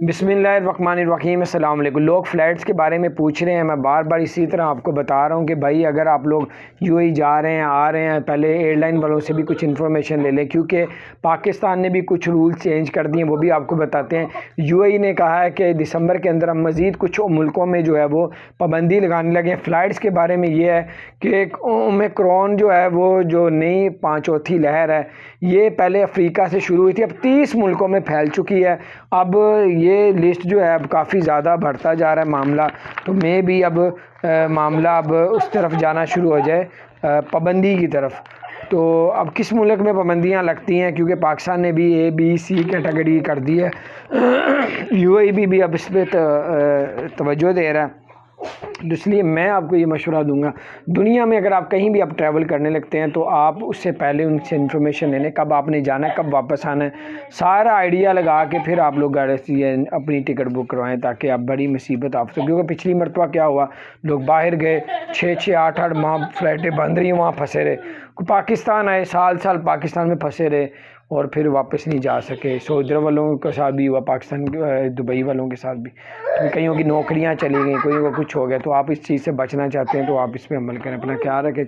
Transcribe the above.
بسم اللہ الرحمن الرحیم۔ السلام علیکم۔ لوگ فلائٹس کے بارے میں پوچھ رہے ہیں، میں بار بار اسی طرح آپ کو بتا رہا ہوں کہ بھائی اگر آپ لوگ یو اے ای جا رہے ہیں آ رہے ہیں، پہلے ایئر لائن والوں سے بھی کچھ انفارمیشن لے لیں، کیونکہ پاکستان نے بھی کچھ رولز چینج کر دیے ہیں، وہ بھی آپ کو بتاتے ہیں۔ یو اے ای نے کہا ہے کہ دسمبر کے اندر ہم مزید کچھ ملکوں میں جو ہے وہ پابندی لگانے لگے ہیں۔ فلائٹس کے بارے میں یہ ہے کہ اومیکرون جو ہے وہ جو نئی چوتھی لہر ہے، یہ پہلے افریقہ سے شروع ہوئی تھی، اب 30 ملکوں میں پھیل چکی ہے۔ اب یہ لسٹ جو ہے اب کافی زیادہ بڑھتا جا رہا ہے معاملہ، تو میں بھی اب معاملہ اب اس طرف جانا شروع ہو جائے، پابندی کی طرف۔ تو اب کس ملک میں پابندیاں لگتی ہیں، کیونکہ پاکستان نے بھی اے بی سی کیٹیگری کر دی ہے، یو اے بھی اب اس پہ توجہ دے رہا ہے۔ تو اس لیے میں آپ کو یہ مشورہ دوں گا، دنیا میں اگر آپ کہیں بھی آپ ٹریول کرنے لگتے ہیں تو آپ اس سے پہلے ان سے انفارمیشن لے لیں، کب آپ نے جانا ہے، کب واپس آنا ہے، سارا آئیڈیا لگا کے پھر آپ لوگ اپنی ٹکٹ بک کروائیں، تاکہ آپ بڑی مصیبت آپ سے، کیونکہ پچھلی مرتبہ کیا ہوا، لوگ باہر گئے 6 8 ماہ فلائٹیں بند رہی، وہاں پھنسے رہے، پاکستان آئے سال پاکستان میں پھنسے رہے اور پھر واپس نہیں جا سکے۔ سعودی والوں کے ساتھ بھی ہوا، پاکستان دبئی والوں کے ساتھ بھی، کئیوں کی نوکریاں چلی گئیں، کوئی کو کچھ ہو گیا۔ تو آپ اس چیز سے بچنا چاہتے ہیں تو آپ اس پہ عمل کریں، اپنا خیال رکھیں۔